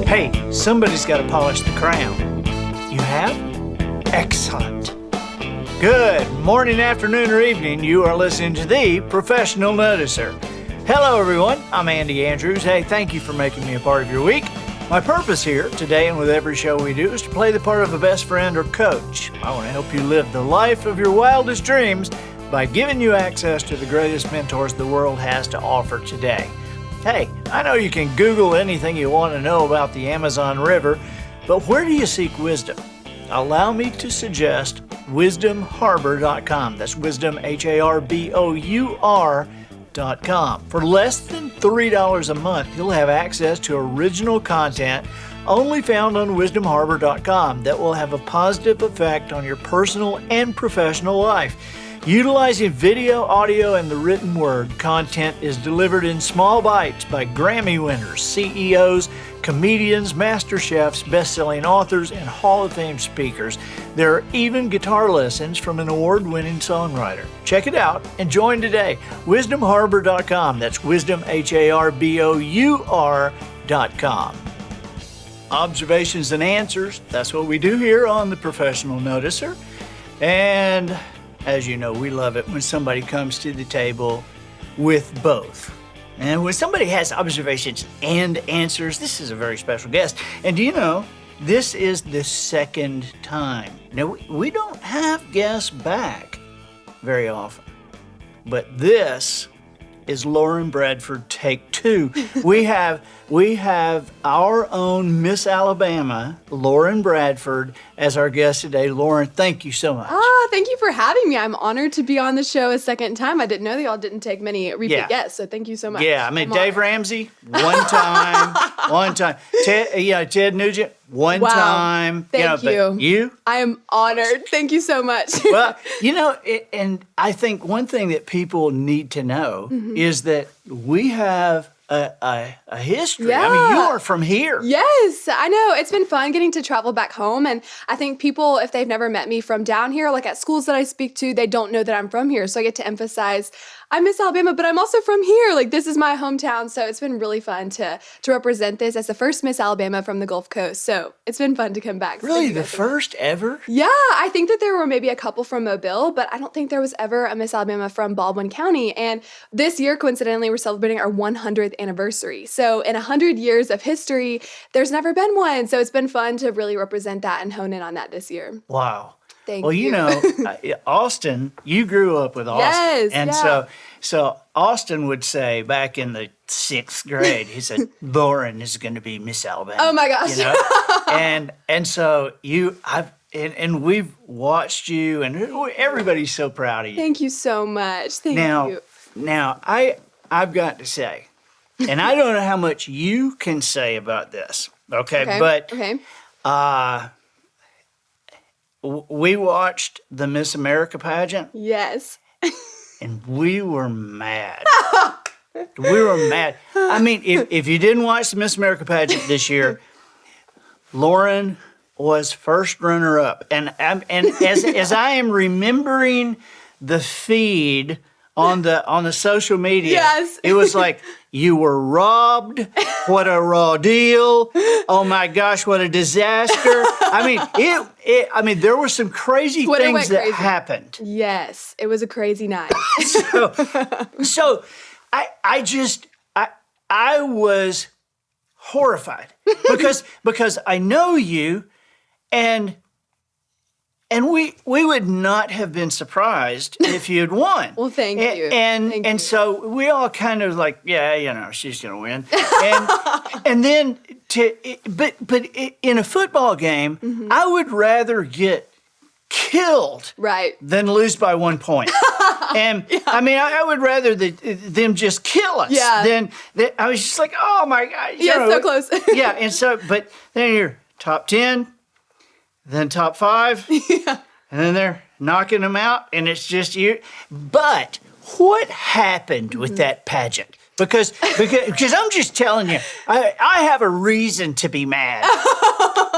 Hey, somebody's got to polish the crown. You have? Excellent. Good morning, afternoon, or evening. You are listening to the Professional Noticer. Hello, everyone. I'm Andy Andrews. Hey, thank you for making me a part of your week. My purpose here today and with every show we do is to play the part of a best friend or coach. I want to help you live the life of your wildest dreams by giving you access to the greatest mentors the world has to offer today. Hey, I know you can Google anything you want to know about the Amazon River, but where do you seek wisdom? Allow me to suggest wisdomharbor.com. That's wisdom, HARBOUR.com. For less than $3 a month, you'll have access to original content only found on wisdomharbor.com that will have a positive effect on your personal and professional life. Utilizing video, audio, and the written word, content is delivered in small bites by Grammy winners, CEOs, comedians, master chefs, best-selling authors, and Hall of Fame speakers. There are even guitar lessons from an award-winning songwriter. Check it out and join today. WisdomHarbor.com. That's wisdom, HARBOUR.com. Observations and answers. That's what we do here on the Professional Noticer. And as you know, we love it when somebody comes to the table with both. And when somebody has observations and answers, this is a very special guest. And do you know, this is the second time. Now, we don't have guests back very often, but this is Lauren Bradford take two. We have our own Miss Alabama, Lauren Bradford, as our guest today. Lauren, thank you so much. Thank you for having me. I'm honored to be on the show a second time. I didn't know that y'all didn't take many repeat guests, so thank you so much. Yeah, I mean, Dave Ramsey, one time. Ted Nugent, one time. Thank you. But you? I am honored. Thank you so much. Well, and I think one thing that people need to know is that we have a history. Yeah. I mean, you are from here. Yes, I know. It's been fun getting to travel back home. And I think people, if they've never met me from down here, like at schools that I speak to, they don't know that I'm from here. So I get to emphasize, I'm Miss Alabama, but I'm also from here. Like, this is my hometown. So it's been really fun to represent this as the first Miss Alabama from the Gulf Coast. So it's been fun to come back. Really? The first ever? Yeah, I think that there were maybe a couple from Mobile, but I don't think there was ever a Miss Alabama from Baldwin County. And this year, coincidentally, we're celebrating our 100th anniversary. So in 100 years of history, there's never been one. So it's been fun to really represent that and hone in on that this year. Wow. Thank you. Well, you know, Austin, you grew up with Austin. Yes, and so Austin would say back in the 6th grade, he said, Lauren is going to be Miss Alabama. Oh my gosh. You know? and so and we've watched you, and everybody's so proud of you. Thank you so much. Thank you. Now, I've got to say, and I don't know how much you can say about this, okay. But we watched the Miss America pageant. Yes. And we were mad. We were mad. I mean, if you didn't watch the Miss America pageant this year, Lauren was first runner-up. And as I am remembering the feed on the social media, yes, it was like, you were robbed. What a raw deal. Oh my gosh, what a disaster. I mean, there were some crazy things that happened. Yes, it was a crazy night. so I was horrified because I know you, and we would not have been surprised if you'd won. Well, thank you. And so we all kind of like, yeah, she's gonna win. And then but in a football game, I would rather get killed than lose by 1 point. And I mean, I would rather them just kill us than I was just like, oh my God. So close. Yeah, and so, but then you're top 10, then top 5, and then they're knocking them out, and it's just you. But what happened with that pageant? Because I'm just telling you, I have a reason to be mad.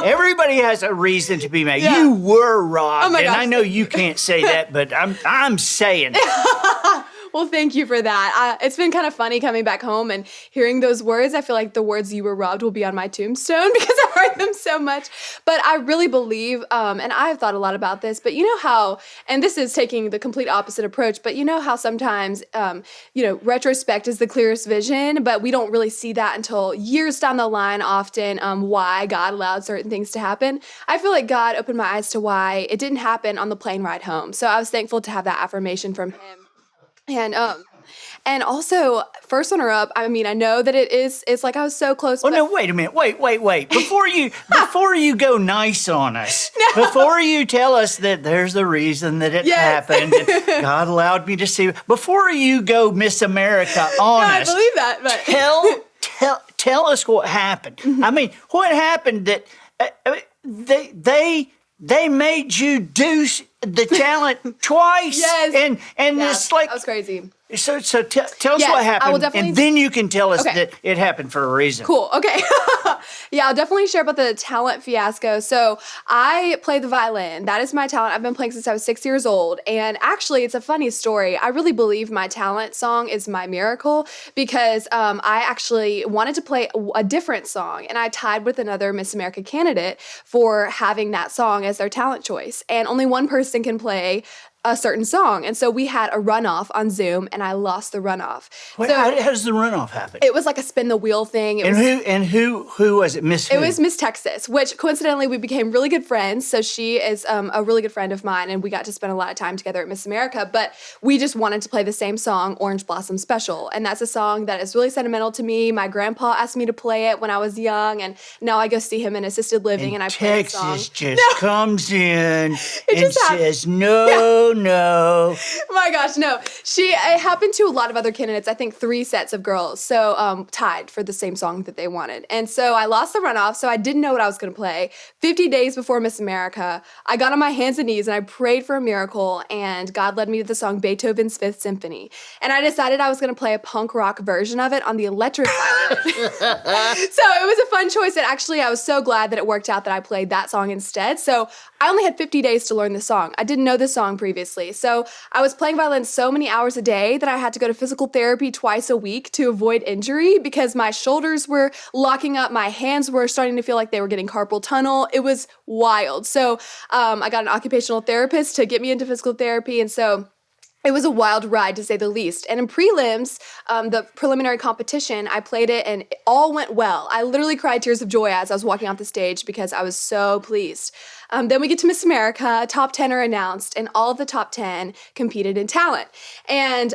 Everybody has a reason to be mad. Yeah. You were robbed, and I know you can't say that, but I'm saying it. Well, thank you for that. It's been kind of funny coming back home and hearing those words. I feel like the words "you were robbed" will be on my tombstone because I've heard them so much. But I really believe, and I've thought a lot about this, but you know how, and this is taking the complete opposite approach, but you know how sometimes, retrospect is the clearest vision, but we don't really see that until years down the line often, why God allowed certain things to happen. I feel like God opened my eyes to why it didn't happen on the plane ride home. So I was thankful to have that affirmation from him. And also, first runner up, I mean, I know that it's like I was so close. Oh, no, wait a minute. Wait. Before you go nice on us, before you tell us that there's a reason that it happened, and God allowed me to see, before you go Miss America on us. I believe that, but. Tell us what happened. Mm-hmm. I mean, what hhappened that they made you do the talent twice? Yes. And it's like... That was crazy. So tell us what happened, I will definitely, and then you can tell us that it happened for a reason. Cool, okay. Yeah, I'll definitely share about the talent fiasco. So I play the violin. That is my talent. I've been playing since I was 6 years old. And actually, it's a funny story. I really believe my talent song is my miracle because I actually wanted to play a different song. And I tied with another Miss America candidate for having that song as their talent choice. And only one person can play a certain song. And so we had a runoff on Zoom and I lost the runoff. Wait, how does the runoff happen? It was like a spin the wheel thing. Who was it? Miss who? It was Miss Texas, which coincidentally we became really good friends. So she is a really good friend of mine and we got to spend a lot of time together at Miss America, but we just wanted to play the same song, Orange Blossom Special. And that's a song that is really sentimental to me. My grandpa asked me to play it when I was young and now I go see him in assisted living and I play the song. Texas just comes in and says, no. My gosh, no. It happened to a lot of other candidates, I think 3 sets of girls, so tied for the same song that they wanted. And so I lost the runoff, so I didn't know what I was going to play. 50 days before Miss America, I got on my hands and knees and I prayed for a miracle, and God led me to the song Beethoven's Fifth Symphony. And I decided I was going to play a punk rock version of it on the electric violin. So it was a fun choice, and actually I was so glad that it worked out that I played that song instead. So I only had 50 days to learn the song. I didn't know the song previously. So I was playing violin so many hours a day that I had to go to physical therapy twice a week to avoid injury because my shoulders were locking up. My hands were starting to feel like they were getting carpal tunnel. It was wild. So I got an occupational therapist to get me into physical therapy. And so it was a wild ride, to say the least. And in prelims, the preliminary competition, I played it and it all went well. I literally cried tears of joy as I was walking off the stage because I was so pleased. Then we get to Miss America, top 10 are announced, and all of the top 10 competed in talent. And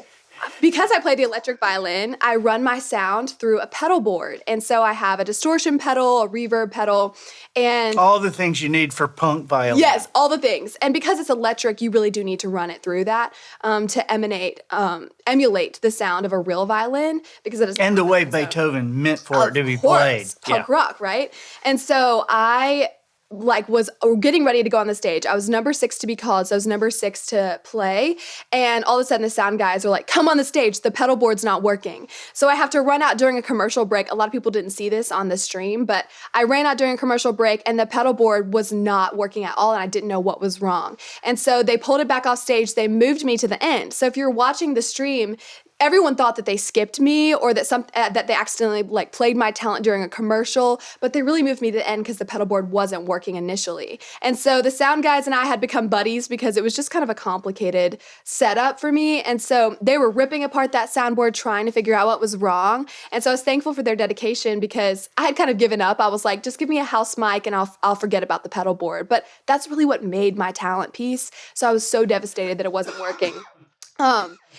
because I play the electric violin, I run my sound through a pedal board. And so I have a distortion pedal, a reverb pedal, and all the things you need for punk violin. Yes, all the things. And because it's electric, you really do need to run it through that to emulate the sound of a real violin because it is. And the way Beethoven meant for it to be played. Punk rock, right? And so I was getting ready to go on the stage. I was number 6 to be called, so I was number 6 to play. And all of a sudden the sound guys are like, come on the stage, the pedal board's not working. So I have to run out during a commercial break. A lot of people didn't see this on the stream, but I ran out during a commercial break and the pedal board was not working at all and I didn't know what was wrong. And so they pulled it back off stage, they moved me to the end. So if you're watching the stream, everyone thought that they skipped me or that they accidentally played my talent during a commercial, but they really moved me to the end because the pedal board wasn't working initially. And so the sound guys and I had become buddies because it was just kind of a complicated setup for me. And so they were ripping apart that soundboard trying to figure out what was wrong. And so I was thankful for their dedication because I had kind of given up. I was like, just give me a house mic and I'll forget about the pedal board. But that's really what made my talent piece. So I was so devastated that it wasn't working.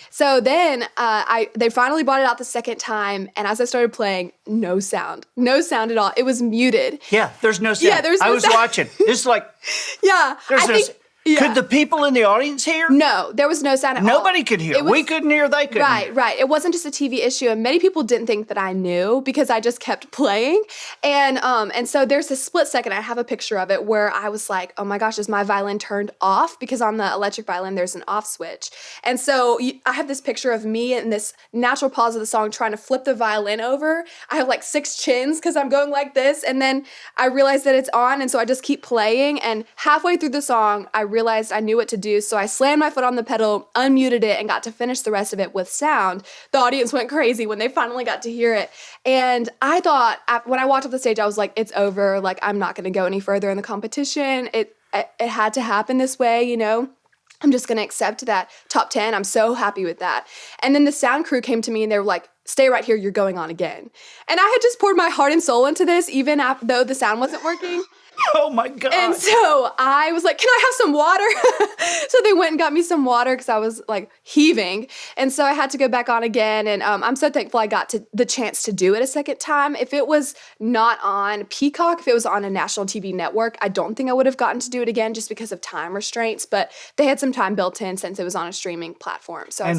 So then they finally brought it out the second time, and as I started playing, no sound at all. It was muted. Yeah, there's no sound. Yeah, there's no I was sound. watching. It's like yeah, Yeah. Could the people in the audience hear? No, there was no sound at all. Nobody could hear. We couldn't hear, they couldn't hear. Right. It wasn't just a TV issue, and many people didn't think that I knew because I just kept playing. And so there's a split second, I have a picture of it, where I was like, oh my gosh, is my violin turned off? Because on the electric violin, there's an off switch. And so I have this picture of me in this natural pause of the song trying to flip the violin over. I have 6 chins because I'm going like this, and then I realize that it's on, and so I just keep playing, and halfway through the song, I realized I knew what to do. So I slammed my foot on the pedal, unmuted it, and got to finish the rest of it with sound. The audience went crazy when they finally got to hear it. And I thought, when I walked off the stage, I was like, it's over. Like, I'm not going to go any further in the competition. It had to happen this way, you know? I'm just going to accept that top 10. I'm so happy with that. And then the sound crew came to me and they were like, stay right here. You're going on again. And I had just poured my heart and soul into this, even though the sound wasn't working. Oh my God. And so I was like, can I have some water? So they went and got me some water because I was like heaving. And so I had to go back on again. And I'm so thankful I got the chance to do it a second time. If it was not on Peacock, if it was on a national TV network, I don't think I would have gotten to do it again just because of time restraints. But they had some time built in since it was on a streaming platform. So how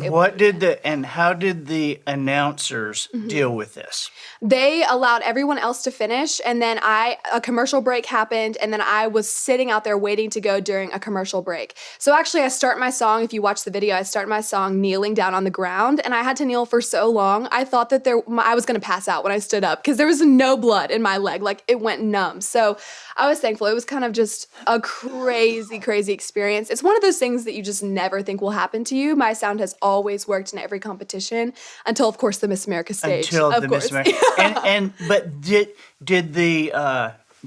did the announcers deal with this? They allowed everyone else to finish. And then a commercial break happened. And then I was sitting out there waiting to go during a commercial break. So actually I start my song, if you watch the video, I start my song kneeling down on the ground, and I had to kneel for so long. I thought that I was going to pass out when I stood up because there was no blood in my leg. Like, it went numb. So I was thankful. It was kind of just a crazy, crazy experience. It's one of those things that you just never think will happen to you. My sound has always worked in every competition until, of course, the Miss America stage. Miss America. But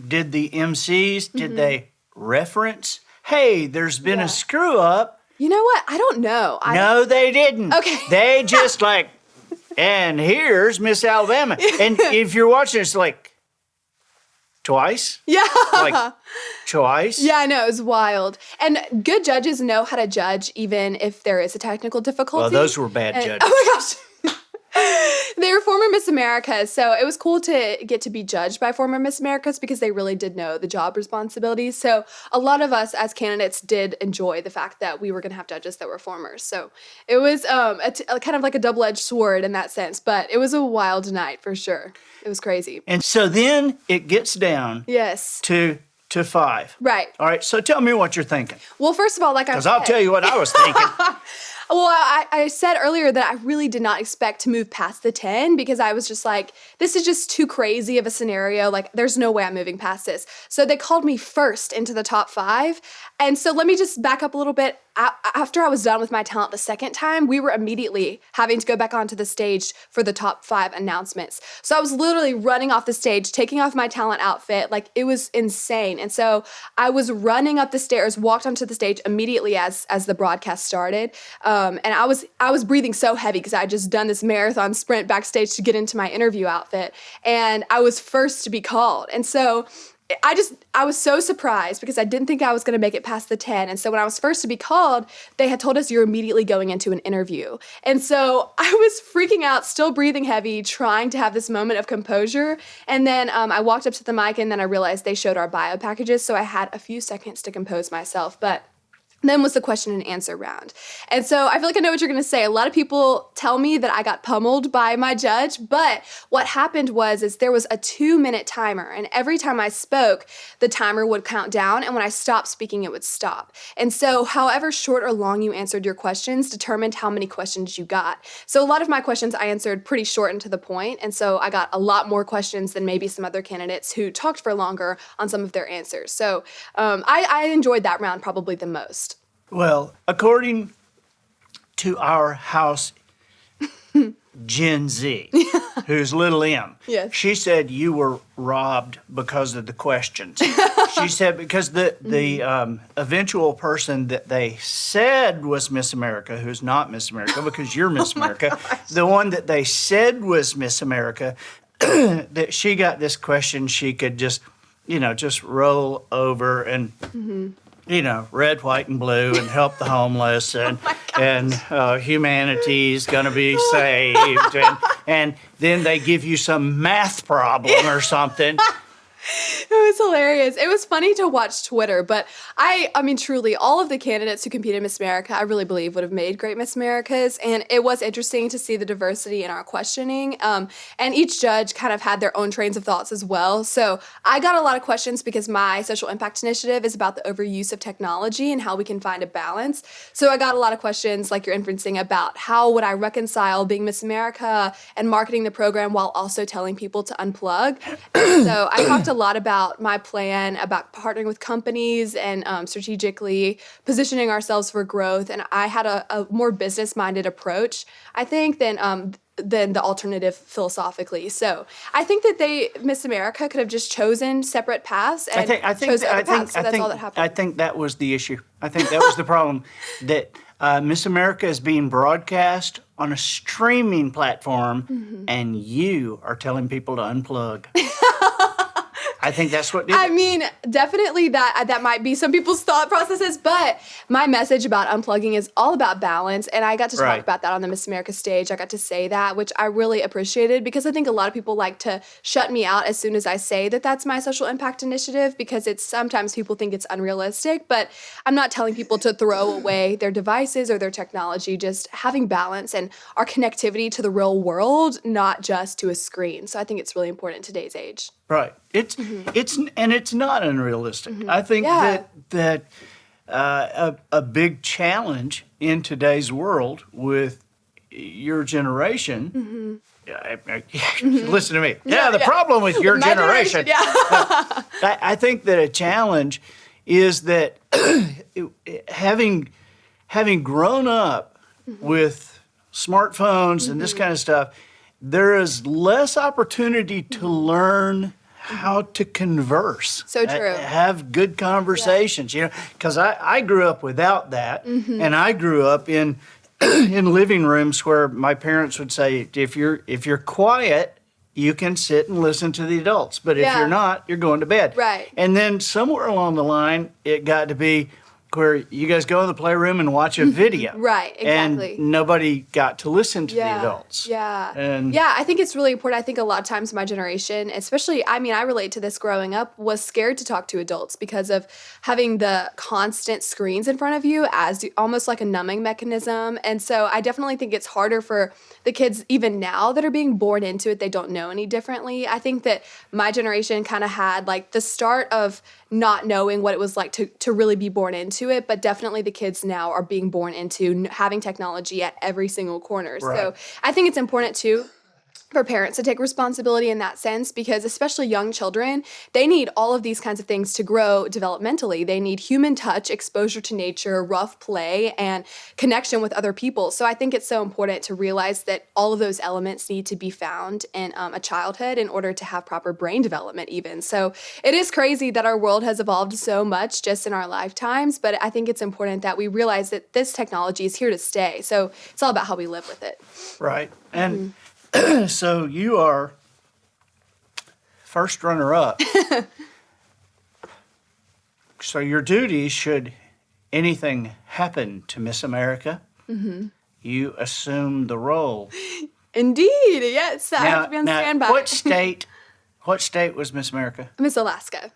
did the MCs, did they reference, hey, there's been a screw up? You know what? I don't know. No, they didn't. Okay. They just like, and here's Miss Alabama. And if you're watching, it's like, twice? Yeah. Like, twice? Yeah, I know. It was wild. And good judges know how to judge even if there is a technical difficulty. Well, those were bad judges. Oh my gosh. They were former Miss Americas, so it was cool to get to be judged by former Miss Americas because they really did know the job responsibilities. So a lot of us as candidates did enjoy the fact that we were going to have judges that were formers. So it was kind of like a double-edged sword in that sense, but it was a wild night for sure. It was crazy. And so then it gets down to 5. Right. All right, so tell me what you're thinking. Well, first of all, like I said. Because I'll tell you what I was thinking. Well, I said earlier that I really did not expect to move past the 10 because I was just like, this is just too crazy of a scenario. Like, there's no way I'm moving past this. So they called me first into the top 5. And so let me just back up a little bit. After I was done with my talent the second time, we were immediately having to go back onto the stage for the top 5 announcements. So I was literally running off the stage, taking off my talent outfit. Like, it was insane. And so I was running up the stairs, walked onto the stage immediately as the broadcast started. And I was breathing so heavy because I had just done this marathon sprint backstage to get into my interview outfit. And I was first to be called. And so I was so surprised because I didn't think I was going to make it past the 10. And so when I was first to be called, they had told us you're immediately going into an interview. And so I was freaking out, still breathing heavy, trying to have this moment of composure. And then I walked up to the mic and then I realized they showed our bio packages. So I had a few seconds to compose myself. But then was the question and answer round. And so I feel like I know what you're going to say. A lot of people tell me that I got pummeled by my judge, but what happened is there was a 2-minute timer, and every time I spoke, the timer would count down, and when I stopped speaking, it would stop. And so however short or long you answered your questions determined how many questions you got. So a lot of my questions I answered pretty short and to the point, and so I got a lot more questions than maybe some other candidates who talked for longer on some of their answers. So I enjoyed that round probably the most. Well, according to our house Gen Z, who's little M, yes. She said you were robbed because of the questions. She said because the eventual person that they said was Miss America, who's not Miss America because you're Miss America, the one that they said was Miss America, that she got this question she could just roll over and... Mm-hmm. Red, white, and blue, and help the homeless, and humanity's going to be saved. And then they give you some math problem or something. It was hilarious. It was funny to watch Twitter, but I mean, truly, all of the candidates who competed in Miss America, I really believe would have made great Miss Americas, and it was interesting to see the diversity in our questioning, and each judge kind of had their own trains of thoughts as well, so I got a lot of questions because my social impact initiative is about the overuse of technology and how we can find a balance, so I got a lot of questions like you're inferencing about how would I reconcile being Miss America and marketing the program while also telling people to unplug. So I talked a lot about about my plan about partnering with companies and strategically positioning ourselves for growth. And I had a more business-minded approach, I think, than the alternative philosophically. So I think that Miss America could have just chosen separate paths and chose other paths. So that's all that happened. I think that was the issue. I think that was the problem, that Miss America is being broadcast on a streaming platform, and you are telling people to unplug. I think that's what did it. I mean, definitely that might be some people's thought processes, but my message about unplugging is all about balance, and I got to talk about that on the Miss America stage. I got to say that, which I really appreciated, because I think a lot of people like to shut me out as soon as I say that that's my social impact initiative, because sometimes people think it's unrealistic, but I'm not telling people to throw away their devices or their technology, just having balance and our connectivity to the real world, not just to a screen. So I think it's really important in today's age. Right. It's not unrealistic. I think that a big challenge in today's world with your generation. Listen to me. The problem with your generation. I think that a challenge is that having grown up with smartphones and this kind of stuff, there is less opportunity to learn how to converse. So true. Have good conversations, because I grew up without that, and I grew up in living rooms where my parents would say, if you're quiet, you can sit and listen to the adults, but if you're not, you're going to bed. Right. And then somewhere along the line, it got to be where you guys go in the playroom and watch a video. Right, exactly. And nobody got to listen to the adults. I think it's really important. I think a lot of times my generation, especially, I relate to this growing up, was scared to talk to adults because of having the constant screens in front of you as almost like a numbing mechanism. And so I definitely think it's harder for the kids even now that are being born into it. They don't know any differently. I think that my generation kind of had like the start of not knowing what it was like to really be born into it, but definitely the kids now are being born into having technology at every single corner. Right. So I think it's important too for parents to take responsibility in that sense, because especially young children, they need all of these kinds of things to grow developmentally. They need human touch, exposure to nature, rough play, and connection with other people. So I think it's so important to realize that all of those elements need to be found in a childhood in order to have proper brain development even. So it is crazy that our world has evolved so much just in our lifetimes, but I think it's important that we realize that this technology is here to stay. So it's all about how we live with it. Right. And so you are first runner-up. So your duty, should anything happen to Miss America, you assume the role. Indeed, yes. I have to be on standby. What state was Miss America? Miss Alaska.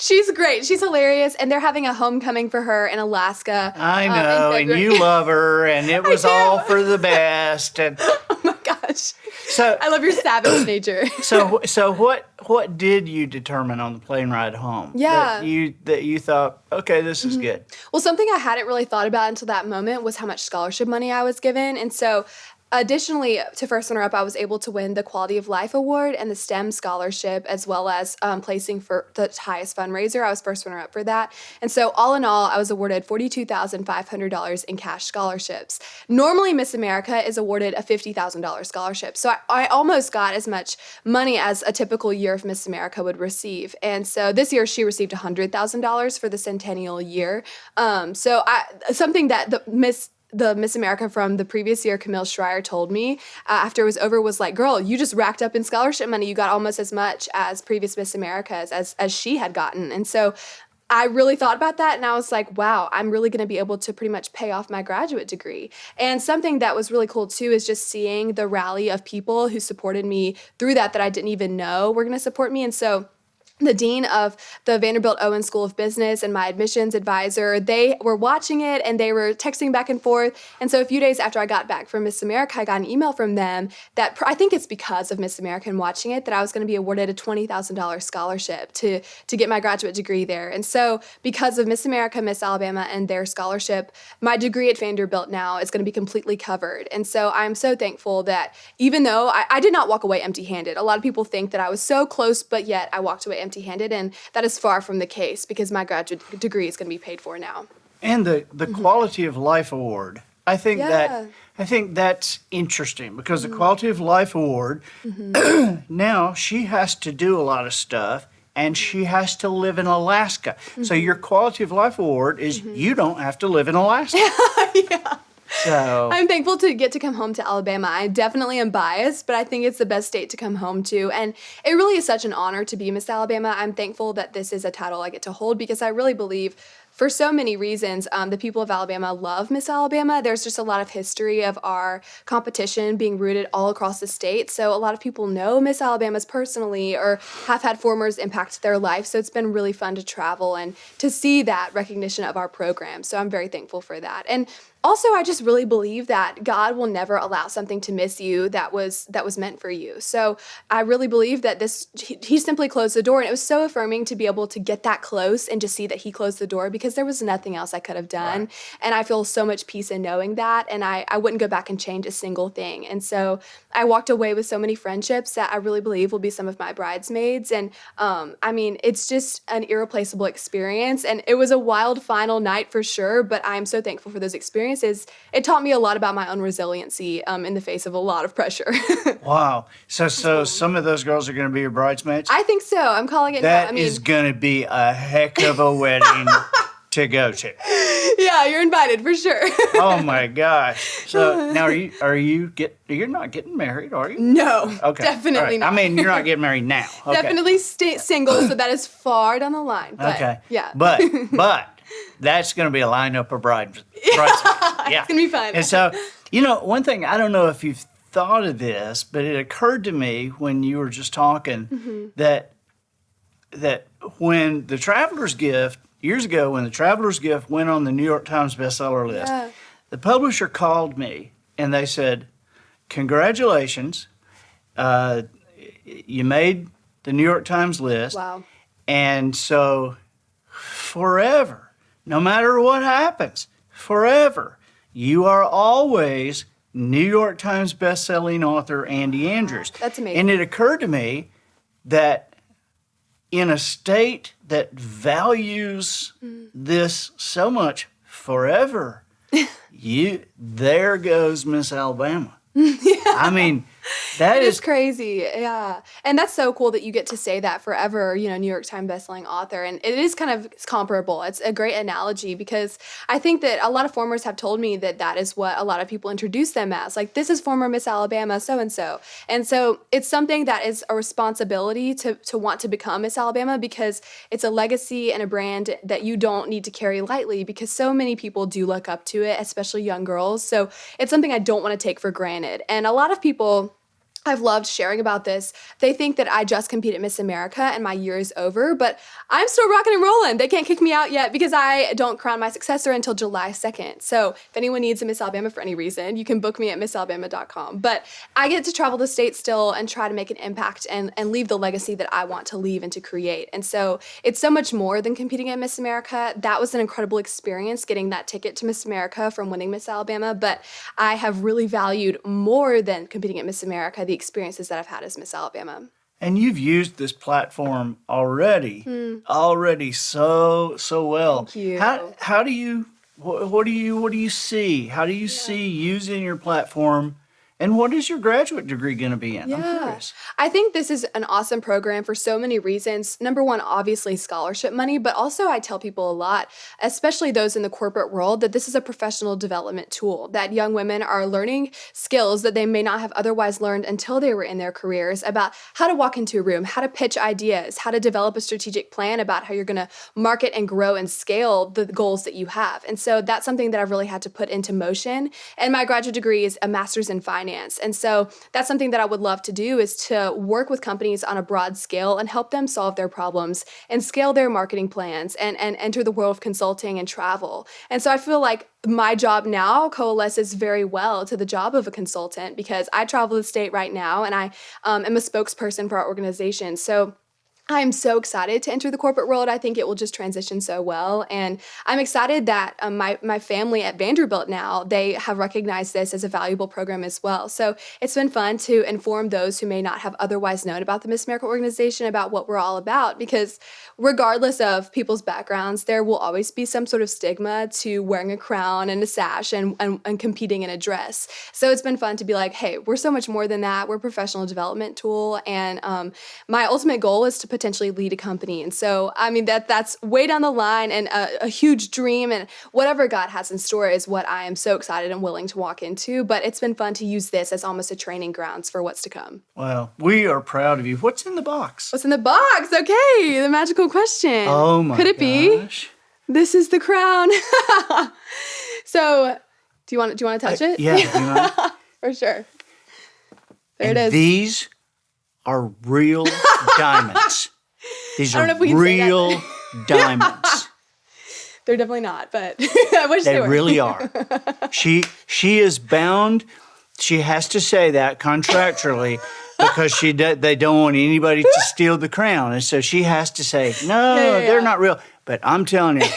She's great. She's hilarious, and they're having a homecoming for her in Alaska. I know, and you love her, and it was all for the best. And oh my gosh! So I love your savage nature. So what did you determine on the plane ride home? Yeah, that you thought, okay, this is good. Well, something I hadn't really thought about until that moment was how much scholarship money I was given, and so. Additionally, to first runner-up, I was able to win the Quality of Life Award and the STEM Scholarship, as well as placing for the highest fundraiser. I was first runner-up for that. And so all in all, I was awarded $42,500 in cash scholarships. Normally, Miss America is awarded a $50,000 scholarship. So I almost got as much money as a typical year of Miss America would receive. And so this year, she received $100,000 for the centennial year. Something that the Miss America from the previous year, Camille Schreier, told me after it was over was like, girl, you just racked up in scholarship money. You got almost as much as previous Miss Americas as she had gotten. And so I really thought about that, and I was like, wow, I'm really going to be able to pretty much pay off my graduate degree. And something that was really cool, too, is just seeing the rally of people who supported me through that I didn't even know were going to support me. And so the dean of the Vanderbilt Owen School of Business and my admissions advisor, they were watching it and they were texting back and forth. And so a few days after I got back from Miss America, I got an email from them that I think it's because of Miss America and watching it that I was going to be awarded a $20,000 scholarship to get my graduate degree there. And so because of Miss America, Miss Alabama, and their scholarship, my degree at Vanderbilt now is going to be completely covered. And so I'm so thankful that even though I did not walk away empty-handed, a lot of people think that I was so close, but yet I walked away empty-handed, and that is far from the case because my graduate degree is going to be paid for now. And the Quality of Life Award. I think Yeah. that's interesting because the Quality of Life Award, now she has to do a lot of stuff and she has to live in Alaska. So your Quality of Life Award is you don't have to live in Alaska. Yeah. So I'm thankful to get to come home to Alabama. I definitely am biased, but I think it's the best state to come home to. And it really is such an honor to be Miss Alabama. I'm thankful that this is a title I get to hold because I really believe for so many reasons, the people of Alabama love Miss Alabama. There's just a lot of history of our competition being rooted all across the state. So a lot of people know Miss Alabama's personally or have had formers impact their life. So it's been really fun to travel and to see that recognition of our program. So I'm very thankful for that. And also, I just really believe that God will never allow something to miss you that was meant for you. So I really believe that he simply closed the door, and it was so affirming to be able to get that close and just see that he closed the door because there was nothing else I could have done. Right. And I feel so much peace in knowing that, and I wouldn't go back and change a single thing. And so I walked away with so many friendships that I really believe will be some of my bridesmaids. And I mean, it's just an irreplaceable experience, and it was a wild final night for sure, but I'm so thankful for those experiences. It taught me a lot about my own resiliency in the face of a lot of pressure. wow. So some of those girls are going to be your bridesmaids? I think so. I'm calling it now. That is going to be a heck of a wedding to go to. Yeah, you're invited for sure. Oh my gosh. So now you're not getting married, are you? No. Okay. Definitely right. not. I mean, you're not getting married now. Okay. Definitely single, so that is far down the line. But, okay. Yeah. But that's going to be a lineup of bridesmaids. Yeah. It's going to be fun. And so, one thing, I don't know if you've thought of this, but it occurred to me when you were just talking that when the Traveler's Gift, years ago, when the Traveler's Gift went on the New York Times bestseller list, the publisher called me and they said, congratulations, you made the New York Times list. Wow. And so forever, no matter what happens, forever, you are always New York Times bestselling author Andy Andrews. That's amazing. And it occurred to me that in a state that values this so much forever, there goes Miss Alabama. I mean, that is crazy. Yeah. And that's so cool that you get to say that forever, New York Times bestselling author. And it is kind of comparable. It's a great analogy because I think that a lot of formers have told me that is what a lot of people introduce them as. Like, this is former Miss Alabama so-and-so. And so it's something that is a responsibility to want to become Miss Alabama because it's a legacy and a brand that you don't need to carry lightly because so many people do look up to it, especially young girls. So it's something I don't want to take for granted. And a lot of people I've loved sharing about this. They think that I just competed at Miss America and my year is over, but I'm still rocking and rolling. They can't kick me out yet because I don't crown my successor until July 2nd. So if anyone needs a Miss Alabama for any reason, you can book me at missalabama.com. But I get to travel the state still and try to make an impact and leave the legacy that I want to leave and to create. And so it's so much more than competing at Miss America. That was an incredible experience getting that ticket to Miss America from winning Miss Alabama, but I have really valued more than competing at Miss America the experiences that I've had as Miss Alabama. And you've used this platform already so well. Thank you. How do you what do you see? How do you see using your platform? And what is your graduate degree going to be in? I'm curious. I think this is an awesome program for so many reasons. Number one, obviously scholarship money, but also I tell people a lot, especially those in the corporate world, that this is a professional development tool, that young women are learning skills that they may not have otherwise learned until they were in their careers about how to walk into a room, how to pitch ideas, how to develop a strategic plan about how you're going to market and grow and scale the goals that you have. And so that's something that I've really had to put into motion. And my graduate degree is a master's in finance. finance. And so that's something that I would love to do, is to work with companies on a broad scale and help them solve their problems and scale their marketing plans and enter the world of consulting and travel. And so I feel like my job now coalesces very well to the job of a consultant, because I travel the state right now, and I am a spokesperson for our organization. So I'm so excited to enter the corporate world. I think it will just transition so well. And I'm excited that my family at Vanderbilt now, they have recognized this as a valuable program as well. So it's been fun to inform those who may not have otherwise known about the Miss America organization about what we're all about, because regardless of people's backgrounds, there will always be some sort of stigma to wearing a crown and a sash and competing in a dress. So it's been fun to be like, hey, we're so much more than that. We're a professional development tool. And my ultimate goal is to potentially lead a company. And so, I mean, that's way down the line, and a huge dream, and whatever God has in store is what I am so excited and willing to walk into. But it's been fun to use this as almost a training grounds for what's to come. Well, we are proud of you. What's in the box? What's in the box? Okay, the magical question. Oh my gosh. Could it be? This is the crown. So, do you want to touch it? Yeah, you know. For sure. There it is. These are real diamonds. These I don't know are if we can say that. real diamonds. They're definitely not, but I wish they They were. really are. She is bound. She has to say that contractually, because they don't want anybody to steal the crown, and so she has to say, no, they're not real. But I'm telling you,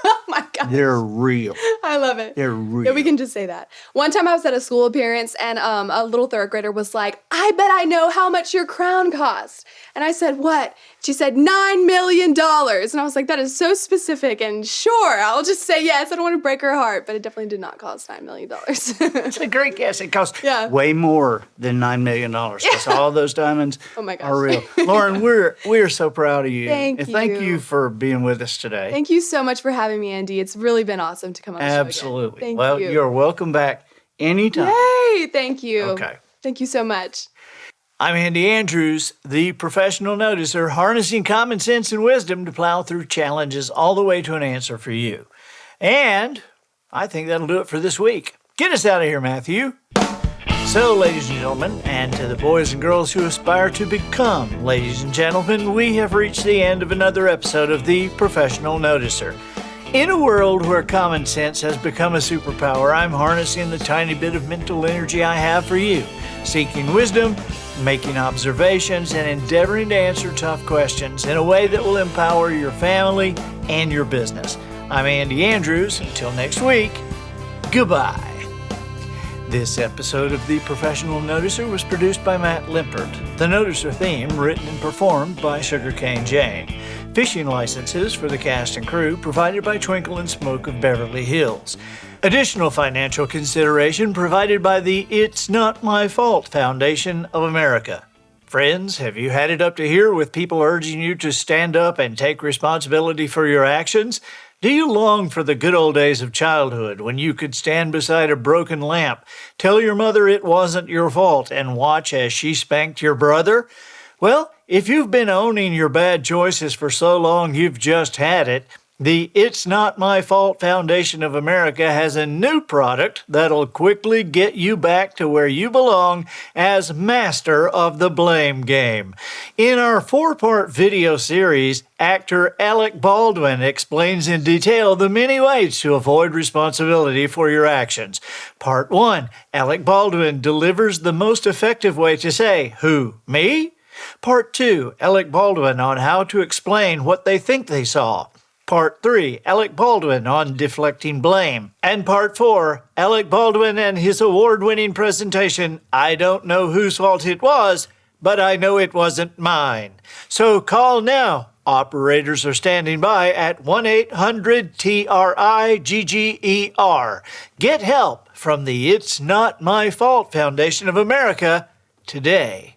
Oh my God. they're real. I love it. They're real. Yeah, we can just say that. One time I was at a school appearance, and a little third grader was like, I bet I know how much your crown cost. And I said, what? She said, $9 million. And I was like, that is so specific, and sure, I'll just say yes. I don't want to break her heart, but it definitely did not cost $9 million. It's a great guess. It costs Yeah. way more than $9 million. Because all those diamonds Oh my gosh. are real. Lauren, we're so proud of you. Thank and thank you. you for being with us today. Thank you so much for having me, Andy. It's really been awesome to come on the show again. Absolutely. Thank Well, you. you're welcome back anytime. Yay! Thank you. Okay. Thank you so much. I'm Andy Andrews, the professional noticer, harnessing common sense and wisdom to plow through challenges all the way to an answer for you. And I think that'll do it for this week. Get us out of here, Matthew. So, ladies and gentlemen, and to the boys and girls who aspire to become ladies and gentlemen, we have reached the end of another episode of The Professional Noticer. In a world where common sense has become a superpower, I'm harnessing the tiny bit of mental energy I have for you, seeking wisdom, making observations, and endeavoring to answer tough questions in a way that will empower your family and your business. I'm Andy Andrews. Until next week, goodbye. This episode of The Professional Noticer was produced by Matt Limpert. The Noticer theme written and performed by Sugarcane Jane. Fishing licenses for the cast and crew provided by Twinkle and Smoke of Beverly Hills. Additional financial consideration provided by the It's Not My Fault Foundation of America. Friends, have you had it up to here with people urging you to stand up and take responsibility for your actions? Do you long for the good old days of childhood when you could stand beside a broken lamp, tell your mother it wasn't your fault, and watch as she spanked your brother? Well, if you've been owning your bad choices for so long you've just had it, the It's Not My Fault Foundation of America has a new product that'll quickly get you back to where you belong as master of the blame game. In our 4-part video series, actor Alec Baldwin explains in detail the many ways to avoid responsibility for your actions. Part 1, Alec Baldwin delivers the most effective way to say, "Who, me?" Part 2, Alec Baldwin on how to explain what they think they saw. Part 3, Alec Baldwin on deflecting blame. And Part 4, Alec Baldwin and his award-winning presentation, I Don't Know Whose Fault It Was, but I Know It Wasn't Mine. So call now. Operators are standing by at 1-800-TRIGGER. Get help from the It's Not My Fault Foundation of America today.